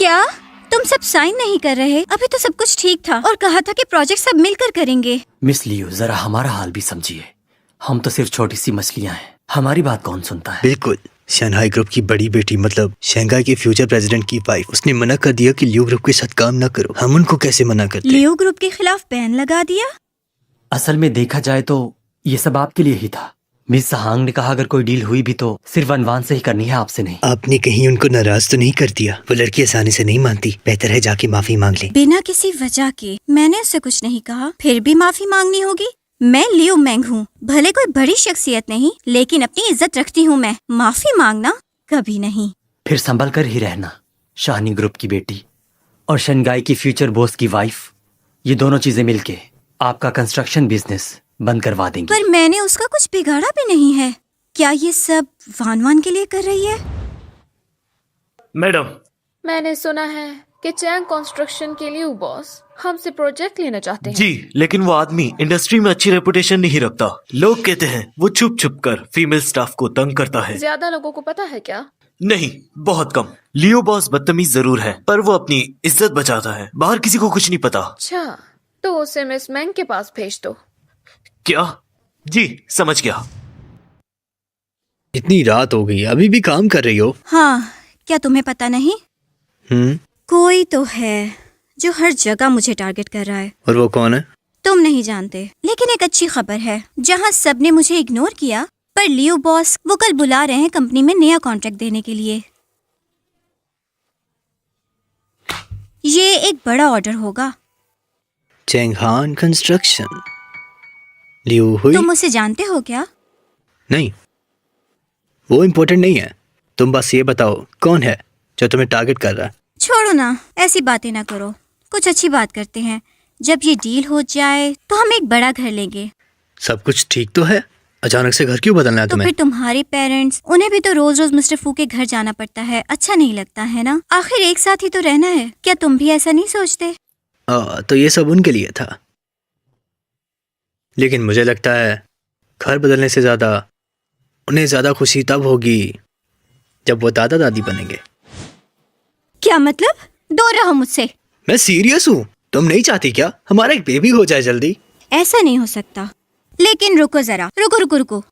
क्या तुम सब साइन नहीं कर रहे? अभी तो सब कुछ ठीक था और कहा था कि प्रोजेक्ट सब मिलकर करेंगे। मिस लियो, जरा हमारा हाल भी समझिए। हम तो सिर्फ छोटी सी मछलियां हैं, हमारी बात कौन सुनता है? बिल्कुल। शंघाई ग्रुप की बड़ी बेटी, मतलब शंघाई के फ्यूचर प्रेसिडेंट की वाइफ, उसने मना कर दिया कि लियो ग्रुप के साथ काम न करो। हम उनको कैसे मना करते? लियो ग्रुप के खिलाफ बैन लगा दिया। असल में देखा जाए तो ये सब आपके लिए ही था। मिस सहांग ने कहा अगर कोई डील हुई भी तो सिर्फ अनवान से ही करनी है, आपसे नहीं। आपने कहीं उनको नाराज तो नहीं कर दिया? वो लड़की आसानी से नहीं मानती, बेहतर है जाके माफी मांग ले। बिना किसी वजह के मैंने उससे कुछ नहीं कहा, फिर भी माफी मांगनी होगी। मैं लियो मैंग हूँ, भले कोई बड़ी शख्सियत नहीं, लेकिन अपनी इज्जत रखती हूँ मैं। माफी मांगना कभी नहीं। फिर संभल कर ही रहना। शानी ग्रुप की बेटी और शंघाई की फ्यूचर बॉस की वाइफ, ये दोनों चीजें मिलके आपका कंस्ट्रक्शन बिजनेस बंद करवा देंगी। पर मैंने उसका कुछ बिगाड़ा भी नहीं है। क्या ये सब वान वान के लिए कर रही है? मैडम, मैंने सुना है कि चैंग कंस्ट्रक्शन के लिए बॉस हमसे प्रोजेक्ट लेना चाहते हैं। जी, लेकिन वो आदमी इंडस्ट्री में अच्छी रेपुटेशन नहीं रखता। लोग कहते हैं वो छुप छुप कर फीमेल स्टाफ को तंग करता है। ज्यादा लोगों को पता है क्या? नहीं, बहुत कम। लियो बॉस बदतमीज जरूर है, पर वो अपनी इज्जत बचाता है। बाहर किसी को कुछ नहीं पता। अच्छा, तो उसे मिस मैंग के पास भेज दो। क्या? जी, समझ गया। इतनी रात हो गई, अभी भी काम कर रही हो? हाँ, क्या तुम्हें पता नहीं? कोई तो है जो हर जगह मुझे टारगेट कर रहा है। और वो कौन है? तुम नहीं जानते, लेकिन एक अच्छी खबर है। जहाँ सबने मुझे इग्नोर किया, पर लियो बॉस वो कल बुला रहे हैं कंपनी में नया कॉन्ट्रैक्ट देने के लिए। ये एक बड़ा ऑर्डर होगा। चैंगहान कंस्ट्रक्शन। लियो हुई? तुम उसे जानते हो क्या? नहीं, वो इम्पोर्टेंट नहीं है। तुम बस ये बताओ कौन है जो तुम्हें टारगेट कर रहा है। छोड़ो ना, ऐसी बातें ना करो। कुछ अच्छी बात करते हैं। जब ये डील हो जाए तो हम एक बड़ा घर लेंगे। सब कुछ ठीक तो है, अचानक से घर क्यों बदलना है तो तुम्हें? फिर तुम्हारे पेरेंट्स, उन्हें भी तो रोज रोज मिस्टर फू के घर जाना पड़ता है। अच्छा नहीं लगता है ना? आखिर एक साथ ही तो रहना है। क्या तुम भी ऐसा नहीं सोचते? तो ये सब उनके लिए था, लेकिन मुझे लगता है घर बदलने से ज्यादा उन्हें ज्यादा खुशी तब होगी जब वो दादा दादी बनेंगे। क्या मतलब? दूर रहो मुझसे। मैं सीरियस हूँ। तुम नहीं चाहती क्या हमारा एक बेबी हो जाए जल्दी? ऐसा नहीं हो सकता। लेकिन रुको जरा, रुको।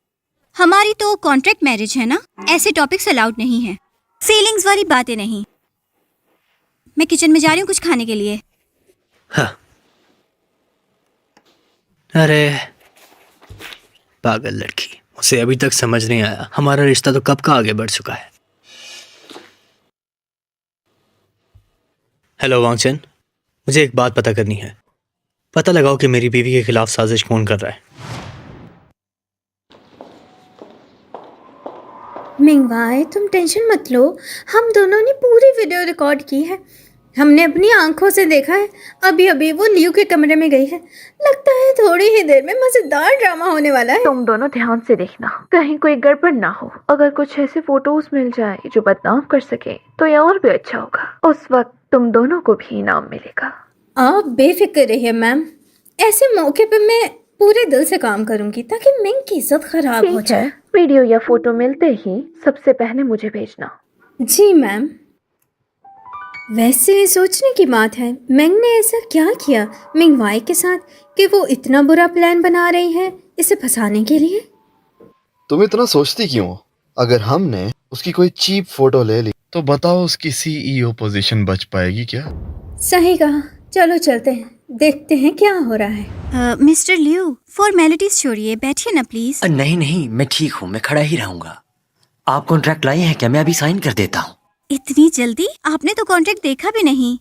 हमारी तो कॉन्ट्रैक्ट मैरिज है ना, ऐसे टॉपिक्स अलाउड नहीं है। फीलिंग्स वाली बातें नहीं। मैं किचन में जा रही हूँ कुछ खाने के लिए। हाँ। अरे पागल लड़की, उसे अभी तक समझ नहीं आया हमारा रिश्ता तो कब का आगे बढ़ चुका है। हेलो वांगचन, मुझे एक बात पता करनी है। पता लगाओ कि मेरी बीवी के खिलाफ साजिश कौन कर रहा है। मिंगवाई, तुम टेंशन मत लो। हम दोनों ने पूरी वीडियो रिकॉर्ड की है। हमने अपनी आंखों से देखा है। अभी अभी वो लियो के कमरे में गई है। लगता है थोड़ी ही देर में मजेदार ड्रामा होने वाला है। तुम दोनों ध्यान से देखना, कहीं कोई गड़बड़ ना हो। अगर कुछ ऐसे फोटोज मिल जाए जो बदनाम कर सके तो ये और भी अच्छा होगा। उस वक्त तुम दोनों को भी इनाम मिलेगा। आप बेफिक्र रहिए मैम। ऐसे मौके पे मैं पूरे दिल से काम करूंगी ताकि मिंग की इज्जत खराब हो जाए। वीडियो या फोटो मिलते ही सबसे पहले मुझे भेजना। जी मैम। वैसे सोचने की बात है, मिंग ने ऐसा क्या किया मिंगवाई के साथ कि वो इतना बुरा प्लान बना रही है इसे फंसाने के लिए? तुम इतना सोचती क्यों हो? अगर हमने उसकी कोई चीप फोटो ले ली तो बताओ उसकी सीईओ पोजीशन बच पाएगी क्या? सही कहा। चलो चलते हैं, देखते हैं क्या हो रहा है। मिस्टर लियो, फॉर्मेलिटीज छोड़िए, बैठिए ना प्लीज। नहीं, मैं ठीक हूँ, मैं खड़ा ही रहूंगा। आप कॉन्ट्रैक्ट लाए हैं क्या? मैं अभी साइन कर देता हूँ। इतनी जल्दी? आपने तो कॉन्ट्रैक्ट देखा भी नहीं।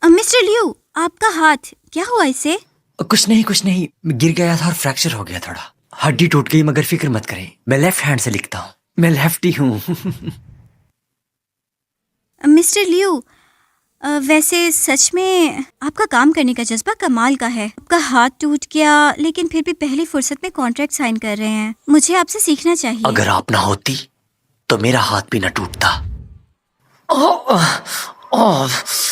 मिस्टर लियो, आपका हाथ क्या हुआ इसे? कुछ नहीं, गिर गया था और फ्रैक्चर हो गया थोड़ा। हड्डी टूट गई, मगर फिक्र मत करें, मैं लेफ्ट हैंड से लिखता हूँ, मैं लेफ्टी हूँ। मिस्टर लियो, वैसे सच में आपका काम करने का जज्बा कमाल का है। आपका हाथ टूट गया, लेकिन फिर भी पहली फुर्सत में कॉन्ट्रैक्ट साइन कर रहे हैं। मुझे आपसे सीखना चाहिए। अगर आप ना होती तो मेरा हाथ भी ना टूटता।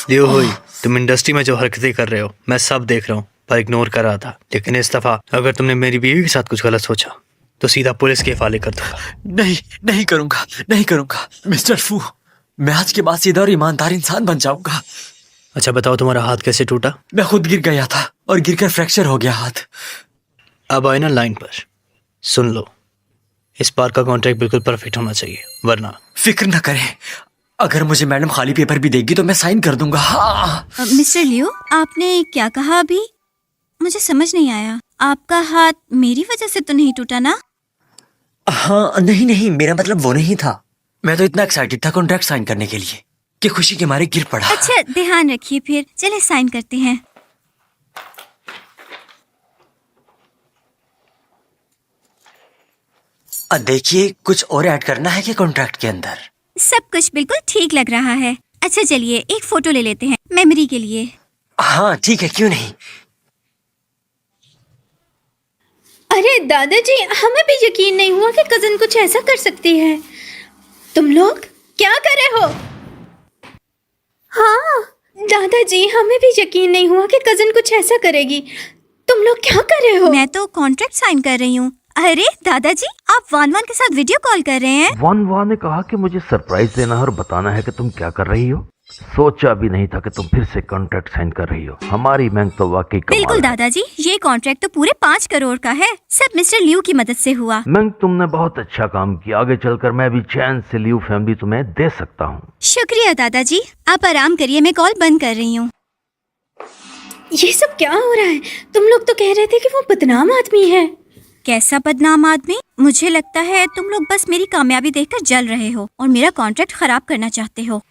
लियो हुई, तुम इंडस्ट्री में जो हरकतें कर रहे हो मैं सब देख रहा हूँ, पर इग्नोर कर रहा था। लेकिन इस दफा अगर तुमने मेरी बीवी के साथ कुछ गलत सोचा तो सीधा पुलिस के हवाले कर दूंगा। नहीं करूंगा मिस्टर फू, मैं आज के बाद सीधा और ईमानदार इंसान बन जाऊंगा। अच्छा बताओ, तुम्हारा हाथ कैसे टूटा? मैं खुद गिर गया था और गिरकर फ्रैक्चर हो गया हाथ। अब आए ना लाइन पर, सुन लो, इस बार का कॉन्ट्रैक्ट बिल्कुल परफेक्ट होना चाहिए, वरना। फिक्र न करें, अगर मुझे मैडम खाली पेपर भी देगी तो मैं साइन कर दूंगा। हाँ। मिस्टर लियो, आपने क्या कहा अभी? मुझे समझ नहीं आया। आपका हाथ मेरी वजह से तो नहीं टूटा ना? हाँ नहीं, मेरा मतलब वो नहीं था। मैं तो इतना एक्साइटेड था कॉन्ट्रैक्ट साइन करने के लिए कि खुशी के मारे गिर पड़ा। अच्छा, ध्यान रखिए फिर। चले साइन करते हैं। देखिए, कुछ और ऐड करना है क्या कॉन्ट्रैक्ट के अंदर? सब कुछ बिल्कुल ठीक लग रहा है। अच्छा चलिए एक फोटो ले लेते हैं मेमोरी के लिए। हाँ ठीक है, क्यों नहीं। अरे दादाजी, हमें भी यकीन नहीं हुआ कि कजन कुछ ऐसा कर सकती है। तुम लोग क्या कर रहे हो? हाँ दादाजी, हमें भी यकीन नहीं हुआ कि कजन कुछ ऐसा करेगी। तुम लोग क्या कर रहे हो? मैं तो कॉन्ट्रैक्ट साइन कर रही हूँ। अरे दादाजी, आप वान वान के साथ वीडियो कॉल कर रहे हैं? वान ने कहा कि मुझे सरप्राइज देना है और बताना है कि तुम क्या कर रही हो। सोचा भी नहीं था कि तुम फिर से कॉन्ट्रैक्ट साइन कर रही हो। हमारी मैंग तो वाकई कमाल बिल्कुल है। दादाजी, ये कॉन्ट्रैक्ट तो पूरे 5 करोड़ का है। सब मिस्टर लियू की मदद से हुआ। मैंग, तुमने बहुत अच्छा काम किया। आगे चलकर मैं भी चैन से लियू फैमिली तुम्हें दे सकता हूँ। शुक्रिया दादाजी, आप आराम करिए, मैं कॉल बंद कर रही हूँ। ये सब क्या हो रहा है? तुम लोग तो कह रहे थे कि वो बदनाम आदमी है। कैसा बदनाम आदमी? मुझे लगता है तुम लोग बस मेरी कामयाबी देखकर जल रहे हो और मेरा कॉन्ट्रैक्ट खराब करना चाहते हो।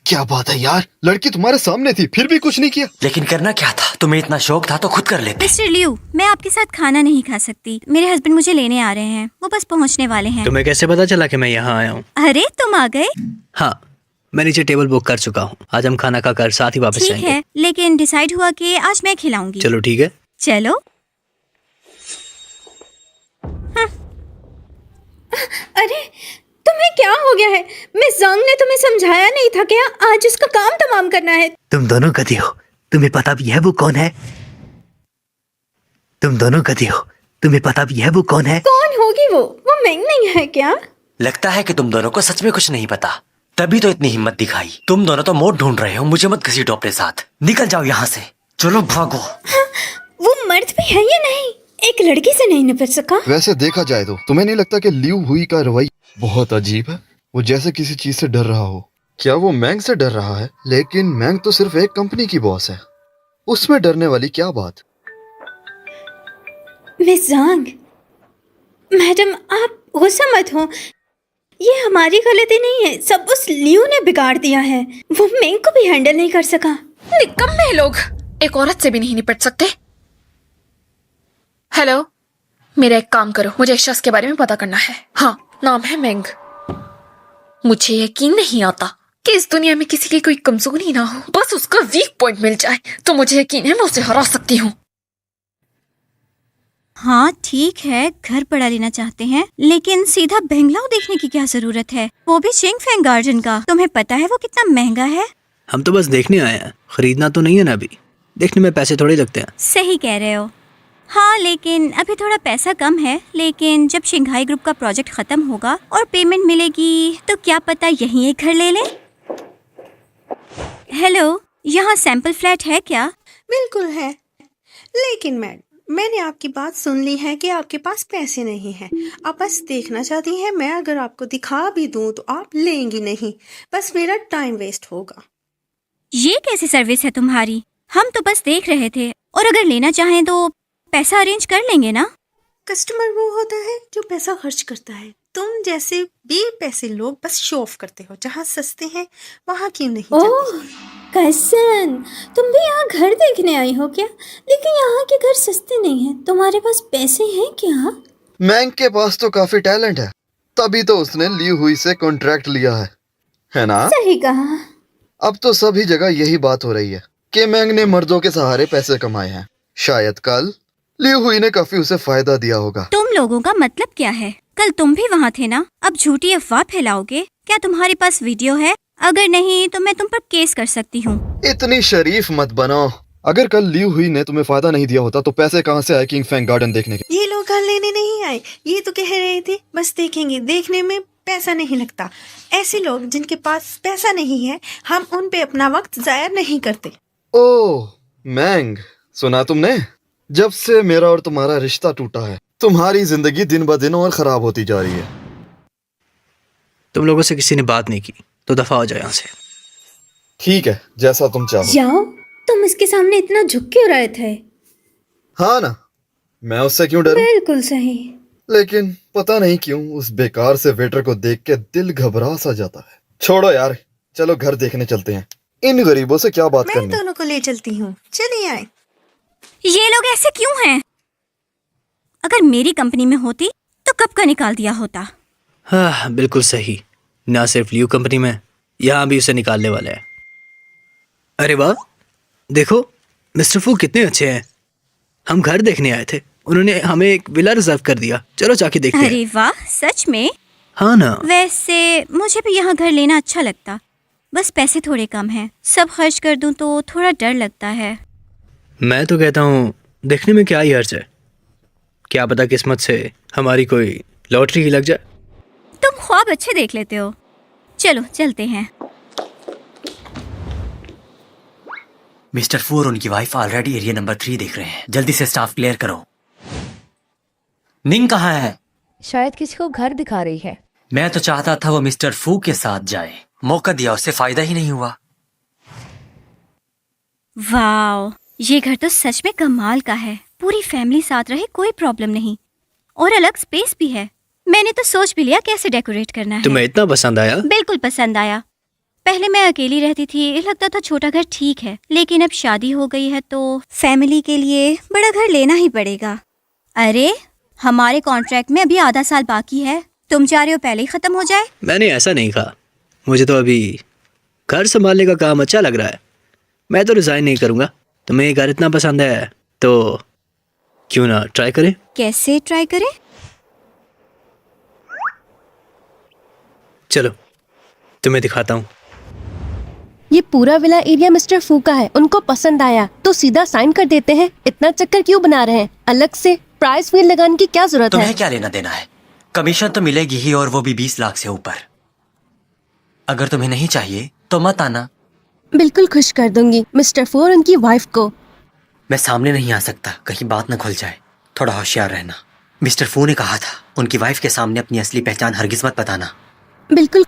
क्या बात है यार, लड़की तुम्हारे सामने थी फिर भी कुछ नहीं किया। लेकिन करना क्या था? तुम्हें इतना शौक था तो खुद कर लेते। मिस्टर लियू, मैं आपके साथ खाना नहीं खा सकती। मेरे हस्बैंड मुझे लेने आ रहे हैं, वो बस पहुंचने वाले हैं। तुम्हें कैसे पता चला कि मैं यहाँ आया हूँ? अरे तुम आ गए? हाँ, मैं नीचे टेबल बुक कर चुका हूँ। आज हम खाना खाकर साथ ही वापस ठीक जाएंगे। है, लेकिन डिसाइड हुआ कि आज मैं खिलाऊंगी। चलो ठीक है। चलो। अरे तुम्हें क्या हो गया है? मिस जोंग ने तुम्हें समझाया नहीं था क्या? आज उसका काम तमाम करना है। तुम दोनों गधी हो, तुम्हें पता भी है वो कौन है? तुम दोनों गधी हो, तुम्हें पता भी है वो कौन है? कौन होगी वो मैंग नहीं है क्या? लगता है कि तुम दोनों को सच में कुछ नहीं पता, तभी तो इतनी हिम्मत दिखाई। तुम दोनों तो मोड़ ढूंढ रहे हो, मुझे मत घसीटो अपने साथ। निकल जाओ यहाँ से, चलो भागो। हाँ, वो मर्द भी है या नहीं? एक लड़की से नहीं निपट सका? वैसे देखा जाए तो तुम्हें नहीं लगता कि लियू हुई का रवैया बहुत अजीब है? वो जैसे किसी चीज से डर रहा हो। क्या वो मैंग से डर रहा है? लेकिन मैंग तो सिर्फ एक कंपनी की बॉस है, उसमें डरने वाली क्या बात? मिस जोंग, मैडम आप गुस्सा मत हो, ये हमारी गलती नहीं है। सब उस लियू ने बिगाड़ दिया है। वो मैंग को भी हैंडल नहीं कर सका। निकम्मे लोग, एक औरत से भी नहीं निपट सकते। हेलो, मेरा एक काम करो, मुझे इस शख्स के बारे में पता करना है। हाँ, नाम है मेंग। मुझे यकीन नहीं आता कि इस दुनिया में किसी की कोई कमजोरी ना हो। बस उसका वीक पॉइंट मिल जाए तो मुझे यकीन है मैं उसे हरा सकती हूँ। हाँ ठीक है, घर पड़ा लेना चाहते हैं, लेकिन सीधा बंगलाओ देखने की क्या जरूरत है? वो भी चिंगफेंग गार्डन का। तुम्हें पता है वो कितना महंगा है? हम तो बस देखने आए हैं, खरीदना तो नहीं है ना। अभी देखने में पैसे थोड़े लगते हैं। सही कह रहे हो। हाँ, लेकिन अभी थोड़ा पैसा कम है, लेकिन जब शंघाई ग्रुप का प्रोजेक्ट खत्म होगा और पेमेंट मिलेगी तो क्या पता यहीं एक घर ले लें। हेलो, यहाँ सैंपल फ्लैट है क्या? बिल्कुल है, लेकिन मैंने आपकी बात सुन ली है कि आपके पास पैसे नहीं हैं। आप बस देखना चाहती हैं। मैं अगर आपको दिखा भी दूं तो आप लेंगी नहीं, बस मेरा टाइम वेस्ट होगा। ये कैसी सर्विस है तुम्हारी? हम तो बस देख रहे थे, और अगर लेना चाहें तो पैसा अरेंज कर लेंगे ना। कस्टमर वो होता है जो पैसा खर्च करता है। तुम जैसे बेपैसे लोग बस शो ऑफ करते हो। जहाँ सस्ते हैं वहाँ क्यों नहीं ओह कसन, तुम भी यहाँ घर देखने आई हो क्या? लेकिन यहाँ के घर सस्ते नहीं हैं। तुम्हारे पास पैसे हैं क्या? मैंग के पास तो काफी टैलेंट है, तभी तो उसने लियू हुई से कॉन्ट्रैक्ट लिया है ना? सही कहा। अब तो सभी जगह यही बात हो रही है कि मैंग ने मर्दों के सहारे पैसे कमाए हैं। शायद कल लियू हुई ने काफी उसे फायदा दिया होगा। तुम लोगों का मतलब क्या है? कल तुम भी वहाँ थे ना? अब झूठी अफवाह फैलाओगे? क्या तुम्हारे पास वीडियो है? अगर नहीं तो मैं तुम पर केस कर सकती हूँ। इतनी शरीफ मत बनो। अगर कल लियू हुई ने तुम्हें फायदा नहीं दिया होता तो पैसे कहाँ से आए किंग फेंग गार्डन देखने के? ये लोग घर लेने नहीं आए, ये तो कह रहे थे बस देखेंगे। देखने में पैसा नहीं लगता। ऐसे लोग जिनके पास पैसा नहीं है, हम उन पे अपना वक्त जाया नहीं करते। ओह मैंग, सुना तुमने? जब से मेरा और तुम्हारा रिश्ता टूटा है, तुम्हारी जिंदगी दिन ब दिन और खराब होती जा रही है। तुम लोगों से किसी ने बात नहीं की तो दफा हो जाओ यहाँ से। ठीक है, जैसा तुम चाहो। जाओ, तुम इसके सामने इतना झुक क्यों रहे थे? हाँ ना, मैं उससे क्यों डरूं? बिल्कुल सही। लेकिन पता नहीं क्यों उस बेकार से वेटर को देख के दिल घबरा सा जाता है। छोड़ो यार, चलो घर देखने चलते हैं। इन गरीबों से क्या बात मैं करनी। दोनों को ले चलती हूँ, चलिए आए। ये लोग ऐसे क्यों हैं? अगर मेरी कंपनी में होती तो कब का निकाल दिया होता। हाँ बिल्कुल सही। ना सिर्फ लियू कंपनी में, यहाँ भी उसे निकालने वाले हैं। अरे वाह, देखो मिस्टर फू कितने अच्छे हैं। हम घर देखने आए थे, उन्होंने हमें एक विला रिजर्व कर दिया। चलो जाके देखते हैं। अरे वाह, सच में? हाँ ना। वैसे मुझे भी यहाँ घर लेना अच्छा लगता, बस पैसे थोड़े कम हैं। सब खर्च कर दूं तो थोड़ा डर लगता है। मैं तो कहता हूँ देखने में क्या ही हर्ज है। क्या पता किस्मत से हमारी कोई लॉटरी ही लग जाए। तुम ख्वाब अच्छे देख लेते हो। चलो चलते हैं। मिस्टर फू और उनकी वाइफ ऑलरेडी एरिया नंबर 3 देख रहे हैं। जल्दी से स्टाफ क्लियर करो। निंग कहाँ है? शायद किसी को घर दिखा रही है। मैं तो चाहता था वो मिस्टर फू के साथ जाए, मौका दिया, उससे फायदा ही नहीं हुआ। वाओ, ये घर तो सच में कमाल का है। पूरी फैमिली साथ रहे, कोई प्रॉब्लम नहीं, और अलग स्पेस भी है। मैंने तो सोच भी लिया कैसे डेकोरेट करना है। तुम्हें इतना पसंद आया? बिल्कुल पसंद आया। पहले मैं अकेली रहती थी, लगता था छोटा घर ठीक है, लेकिन अब शादी हो गई है तो फैमिली के लिए बड़ा घर लेना ही पड़ेगा। अरे हमारे कॉन्ट्रैक्ट में अभी आधा साल बाकी है, तुम चाह रहे हो पहले ही खत्म हो जाए? मैंने ऐसा नहीं कहा। मुझे तो अभी घर संभालने का काम अच्छा लग रहा है। मैं तो रिजाइन नहीं करूंगा। तुम्हें ये घर इतना पसंद है तो क्यों ना ट्राई करें? कैसे ट्राई करें? चलो तुम्हें दिखाता हूँ। ये पूरा विला एरिया मिस्टर फू का है। उनको पसंद आया तो सीधा साइन कर देते हैं। इतना चक्कर क्यों बना रहे हैं? अलग से प्राइस व्हील लगाने की क्या जरूरत है? तुम्हें क्या लेना देना है? कमीशन तो मिलेगी ही, और वो भी 20 लाख से ऊपर। अगर तुम्हें नहीं चाहिए तो मत आना। बिल्कुल खुश कर दूंगी मिस्टर फू और उनकी वाइफ को। मैं सामने नहीं आ सकता, कहीं बात न खुल जाए। थोड़ा होशियार रहना। मिस्टर फू ने कहा था उनकी वाइफ के सामने अपनी असली पहचान हरगिज मत बताना। बिल्कुल।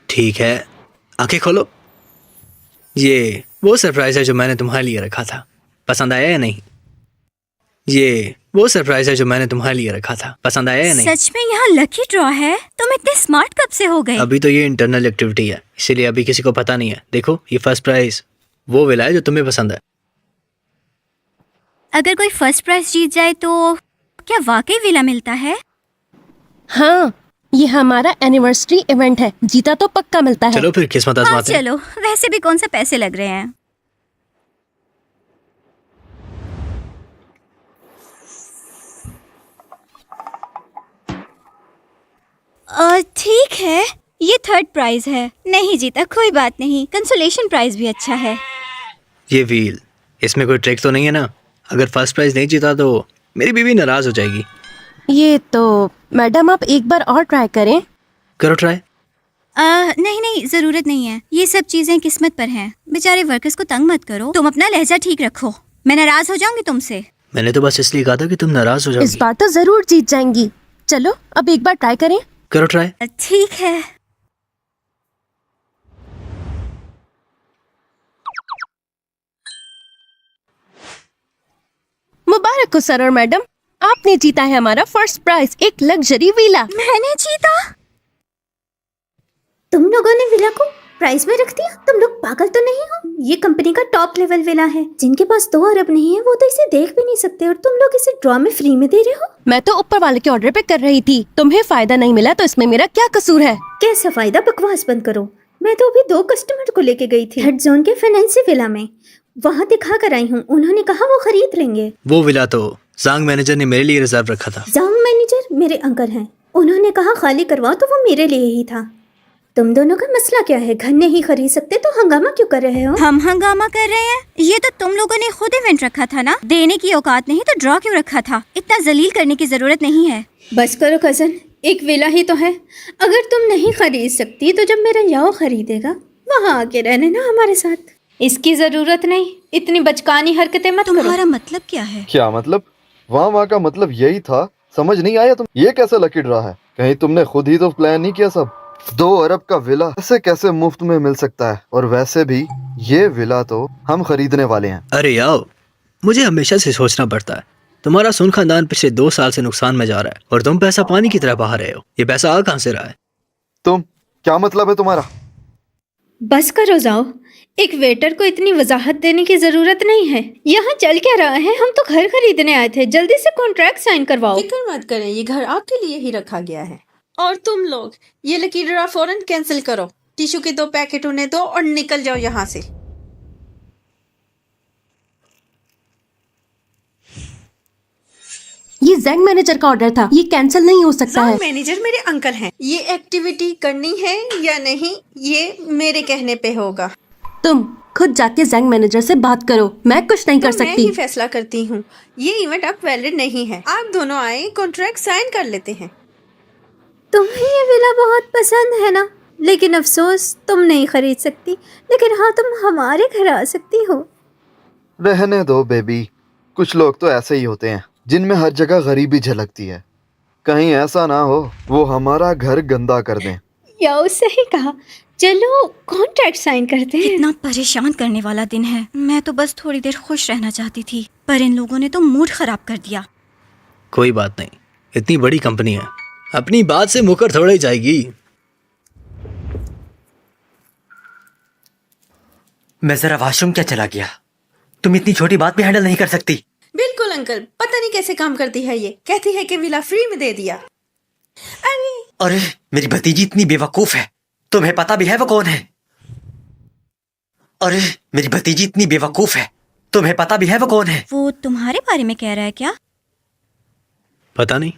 ठीक है, आंखें खोलो। ये वो सरप्राइज है जो मैंने तुम्हारे लिए रखा था। पसंद आया या नहीं? ये वो सरप्राइज है जो मैंने तुम्हारे लिए रखा था। पसंद आया या नहीं? सच में यहाँ लकी ड्रॉ है? तुम इतने स्मार्ट कब से हो गए? अभी तो ये इंटरनल एक्टिविटी है, इसीलिए अभी किसी को पता नहीं है। देखो ये फर्स्ट प्राइज वो विला है जो तुम्हें पसंद है। अगर कोई फर्स्ट प्राइज जीत जाए तो क्या वाकई विला मिलता है? हाँ, ये हमारा एनिवर्सरी इवेंट है। जीता तो पक्का मिलता है। चलो फिर किस्मत हाँ आजमाते हैं। चलो, वैसे भी कौन सा पैसे लग रहे हैं। ठीक है, ये थर्ड प्राइज है। नहीं जीता कोई बात नहीं, कंसोलेशन प्राइज भी अच्छा है। ये व्हील, इसमें कोई ट्रिक तो नहीं है ना? अगर फर्स्ट प्राइज नहीं जीता तो मेरी बीवी नाराज हो जाएगी। ये तो मैडम आप एक बार और ट्राई करें। करो ट्राई। नहीं नहीं, जरूरत नहीं है। ये सब चीजें किस्मत पर हैं। बेचारे वर्कर्स को तंग मत करो। तुम अपना लहजा ठीक रखो, मैं नाराज हो जाऊंगी तुमसे। मैंने तो बस इसलिए कहा था कि तुम नाराज हो इस जाओगी। बार तो जरूर जीत जाएंगी। चलो अब एक बार ट्राई करें। करो ट्राई। ठीक है। मुबारक हो सर और मैडम, आपने जीता है हमारा फर्स्ट प्राइज, एक लग्जरी विला। मैंने जीता? तुम लोगों ने विला को प्राइस में रख दिया? तुम लोग पागल तो नहीं हो? ये कंपनी का टॉप लेवल विला है। जिनके पास 2 अरब नहीं है वो तो इसे देख भी नहीं सकते, और तुम लोग इसे ड्रॉ में फ्री में दे रहे हो। मैं तो ऊपर वाले के ऑर्डर पे कर रही थी। तुम्हें फायदा नहीं मिला तो इसमें मेरा क्या कसूर है? कैसा फायदा? बकवास बंद करो। मैं तो अभी 2 कस्टमर को लेके गई थी हेड जोन के फाइनेंसी विला में, वहाँ दिखा कर आई हूँ। उन्होंने कहा वो खरीद लेंगे। वो विला तो जांग मैनेजर ने मेरे लिए रिजर्व रखा था। जांग मैनेजर मेरे अंकल हैं, उन्होंने कहा खाली करवाओ तो वो मेरे लिए ही था। तुम दोनों का मसला क्या है? घर नहीं खरीद सकते तो हंगामा क्यों कर रहे हो? हम हंगामा कर रहे हैं? ये तो तुम लोगों ने खुद इवेंट रखा था ना। देने की औकात नहीं तो ड्रॉ क्यों रखा था? इतना जलील करने की जरूरत नहीं है। बस करो कजन, एक विला ही तो है। अगर तुम नहीं खरीद सकती तो जब मेरा याओ खरीदेगा वहाँ आके रहने ना हमारे साथ। इसकी जरूरत नहीं, इतनी बचकानी हरकतें मत करो। तुम्हारा मतलब क्या है? क्या मतलब? वहाँ का मतलब यही था, समझ नहीं आया तुम? ये कैसे लकी ड्रा है? कहीं तुमने खुद ही तो प्लान नहीं किया सब? 2 अरब का विला ऐसे कैसे मुफ्त में मिल सकता है? और वैसे भी ये विला तो हम खरीदने वाले हैं। अरे याओ, मुझे हमेशा से सोचना पड़ता है, तुम्हारा सुन खानदान पिछले 2 साल से नुकसान में जा रहा है और तुम पैसा पानी की तरह बहा रहे हो। ये पैसा आ कहाँ से रहा है? तुम क्या मतलब है तुम्हारा? बस करो जाओ, एक वेटर को इतनी वजाहत देने की जरूरत नहीं है। यहाँ चल क्या रहा है? हम तो घर खरीदने आए थे, जल्दी से कॉन्ट्रैक्ट साइन करवाओ। फिक्र मत करें, ये घर आपके लिए ही रखा गया है। और तुम लोग ये लकी ड्रा फौरन कैंसिल करो। टिश्यू के 2 पैकेट उन्हें दो और निकल जाओ यहाँ से। ये जैंग मैनेजर का ऑर्डर था, ये कैंसिल नहीं हो सकता है। मैनेजर मेरे अंकल हैं। ये एक्टिविटी करनी है या नहीं ये मेरे कहने पे होगा। तुम खुद जाके जैंग मैनेजर से बात करो, मैं कुछ नहीं कर तो मैं सकती। ही फैसला करती हूँ। ये इवेंट अब वैलिड नहीं है। आप दोनों आए, कॉन्ट्रैक्ट साइन कर लेते हैं। तुम्हें ये विला बहुत पसंद है ना, लेकिन अफसोस तुम नहीं खरीद सकती। लेकिन हाँ, तुम हमारे घर आ सकती हो। रहने दो बेबी, कुछ लोग तो ऐसे ही होते हैं जिनमें हर जगह गरीबी झलकती है। कहीं ऐसा ना हो वो हमारा घर गंदा कर दें। याओ सही कहा, चलो कॉन्ट्रैक्ट साइन करते हैं। इतना परेशान करने वाला दिन है। मैं तो बस थोड़ी देर खुश रहना चाहती थी, पर इन लोगों ने तो मूड खराब कर दिया। कोई बात नहीं, इतनी बड़ी कंपनी है, अपनी बात से मुकर थोड़ा ही जाएगी। मैं जरा वॉशरूम क्या चला गया। तुम इतनी छोटी बात भी हैंडल नहीं कर सकती? बिल्कुल अंकल, पता नहीं कैसे काम करती है ये। कहती है कि विला फ्री में दे दिया। अरे अरे मेरी भतीजी इतनी बेवकूफ है, तुम्हें पता भी है वो कौन है? अरे मेरी भतीजी इतनी बेवकूफ है, तुम्हें पता भी है वो कौन है? वो तुम्हारे बारे में कह रहा है क्या? पता नहीं।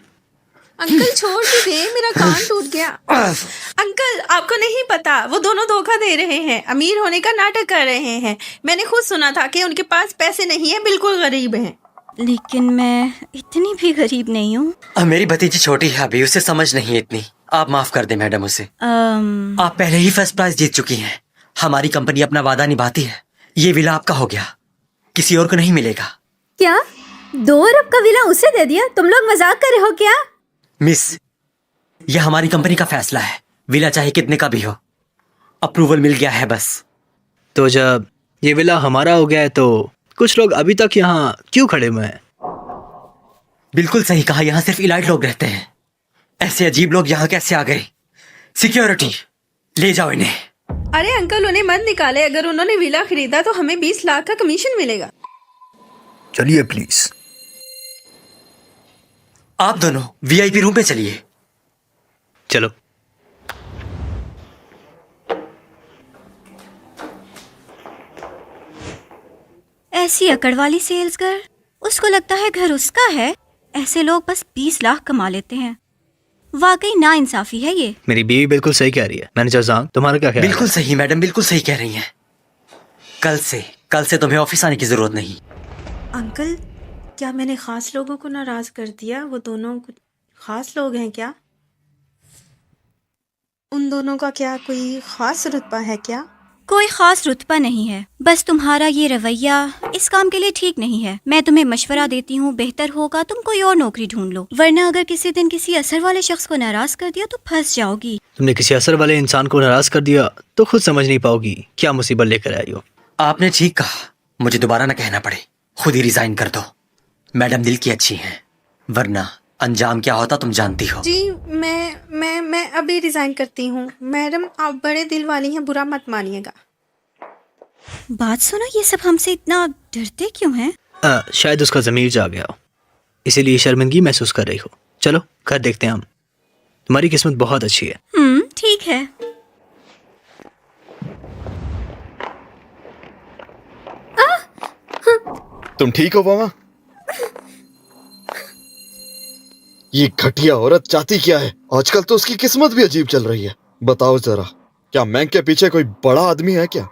अंकल छोड़ भी दे, मेरा कान टूट गया। अंकल आपको नहीं पता, वो दोनों धोखा दे रहे हैं, अमीर होने का नाटक कर रहे हैं। मैंने खुद सुना था कि उनके पास पैसे नहीं है, बिल्कुल गरीब हैं। लेकिन मैं इतनी भी गरीब नहीं हूँ। मेरी भतीजी छोटी है अभी, उसे समझ नहीं इतनी। आप माफ कर दे मैडम उसे। आप पहले ही फर्स्ट प्राइज जीत चुकी हैं। हमारी कंपनी अपना वादा निभाती है। ये विला आपका हो गया, किसी और को नहीं मिलेगा। क्या 2 अरब का विला उसे दे दिया? तुम लोग मजाक कर रहे हो क्या? मिस, यह हमारी कंपनी का फैसला है। विला चाहे कितने का भी हो, अप्रूवल मिल गया है बस। तो जब ये विला हमारा हो गया है तो कुछ लोग अभी तक यहाँ क्यों खड़े हुए हैं? बिल्कुल सही कहा, यहाँ सिर्फ इलाइट लोग रहते हैं। ऐसे अजीब लोग यहाँ कैसे आ गए? सिक्योरिटी, ले जाओ इन्हें। अरे अंकल उन्हें मत निकाले। अगर उन्होंने विला खरीदा तो हमें 20 लाख का कमीशन मिलेगा। चलिए प्लीज। आप दोनों वीआईपी रूम में चलिए। चलो। ऐसी अकड़ वाली सेल्स गर्ल, उसको लगता है घर उसका है। ऐसे लोग बस 20 लाख कमा लेते हैं। वाकई ना इंसाफी है ये। मेरी बीवी बिल्कुल सही कह रही है। मैनेजर जांग, तुम्हारा क्या ख्याल है? बिल्कुल सही मैडम, बिल्कुल सही कह रही हैं। कल से तुम्हें ऑफिस आने की जरूरत नहीं। अंकल क्या मैंने खास लोगों को नाराज कर दिया? वो दोनों कुछ खास लोग हैं क्या? उन दोनों का क्या कोई खास रुतबा है क्या? कोई खास रुतबा नहीं है, बस तुम्हारा ये रवैया इस काम के लिए ठीक नहीं है। मैं तुम्हें मशवरा देती हूँ, बेहतर होगा तुम कोई और नौकरी ढूंढ लो, वरना अगर किसी दिन किसी असर वाले शख्स को नाराज कर दिया तो फंस जाओगी। तुमने किसी असर वाले इंसान को नाराज कर दिया तो खुद समझ नहीं पाओगी क्या मुसीबत लेकर आई हो। आपने ठीक कहा, मुझे दोबारा ना कहना पड़े। खुद ही रिजाइन कर दो। मैडम दिल की अच्छी हैं, वरना अंजाम क्या होता तुम जानती हो। जी मैं अभी रिजाइन करती हूँ। मैडम आप बड़े दिल वाली हैं, बुरा मत मानिएगा। बात सुनो, ये सब हमसे इतना डरते क्यों हैं? शायद उसका ज़मीर जा गया हो, इसीलिए शर्मिंदगी महसूस कर रही हो। चलो घर देखते हैं हम। तुम्हारी किस्मत बहुत अच्छी है। ठीक है। तुम ठीक हो मामा? ये घटिया औरत चाहती क्या है? आजकल तो उसकी किस्मत भी अजीब चल रही है। बताओ जरा, क्या मैंग के पीछे कोई बड़ा आदमी है क्या?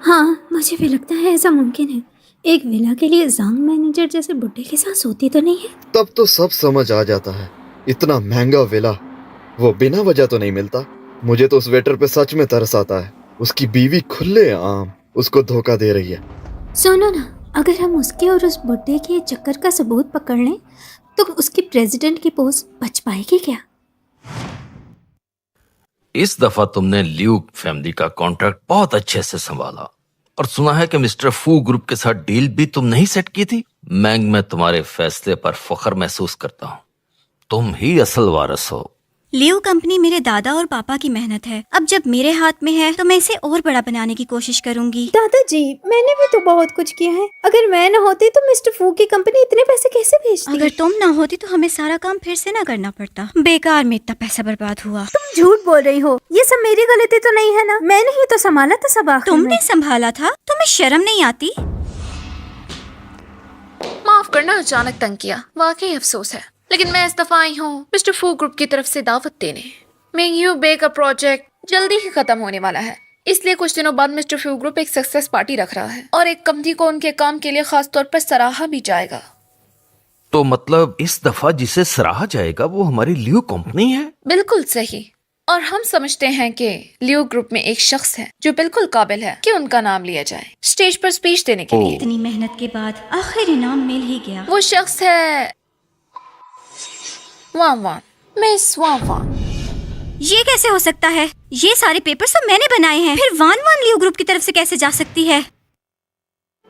हाँ, मुझे भी लगता है ऐसा मुमकिन है। एक विला के लिए जांग मैनेजर जैसे बुड्ढे के साथ सोती तो नहीं है। तब तो सब समझ आ जाता है। इतना महंगा विला वो बिना वजह तो नहीं मिलता। मुझे तो उस वेटर पे सच में तरस आता है। उसकी बीवी खुले आम उसको धोखा दे रही है। सुनो ना, अगर हम उसके और उस बुड्ढे के चक्कर का सबूत पकड़ लें तो उसकी प्रेसिडेंट की पोस्ट बच पाएगी क्या? इस दफा तुमने लियू फैमिली का कॉन्ट्रैक्ट बहुत अच्छे से संभाला और सुना है कि मिस्टर फू ग्रुप के साथ डील भी तुमने ही सेट की थी। मैंग, मैं तुम्हारे फैसले पर फख्र महसूस करता हूँ। तुम ही असल वारिस हो। लियो कंपनी मेरे दादा और पापा की मेहनत है। अब जब मेरे हाथ में है तो मैं इसे और बड़ा बनाने की कोशिश करूंगी। दादाजी, मैंने भी तो बहुत कुछ किया है। अगर मैं न होती तो मिस्टर फू की कंपनी इतने पैसे कैसे भेजती? अगर तुम ना होती तो हमें सारा काम फिर से ना करना पड़ता। बेकार में इतना पैसा बर्बाद हुआ। तुम झूठ बोल रही हो। ये सब मेरी गलती तो नहीं है ना? मैंने ही तो संभाला था सब आखिर में। तुमने संभाला था? तुम्हें शर्म नहीं आती? माफ करना, अचानक तंग किया, वाकई अफसोस है। लेकिन मैं इस दफा आई हूँ मिस्टर फू ग्रुप की तरफ से दावत देने। मेंग बे का प्रोजेक्ट जल्दी ही खत्म होने वाला है, इसलिए कुछ दिनों बाद मिस्टर फू ग्रुप एक सक्सेस पार्टी रख रहा है और एक कंपनी को उनके काम के लिए खास तौर पर सराहा भी जाएगा। तो मतलब इस दफा जिसे सराहा जाएगा वो हमारी लियू कंपनी है? बिल्कुल सही। और हम समझते हैं कि लियो ग्रुप में एक शख्स है जो बिल्कुल काबिल है कि उनका नाम लिया जाए स्टेज पर स्पीच देने के लिए। इतनी मेहनत के बाद आखिर इनाम मिल ही गया। वो शख्स है वान वान, मिस वान वान। ये कैसे हो सकता है? ये सारे पेपर्स तो मैंने बनाए हैं, फिर वान वान लियो ग्रुप की तरफ से कैसे जा सकती है?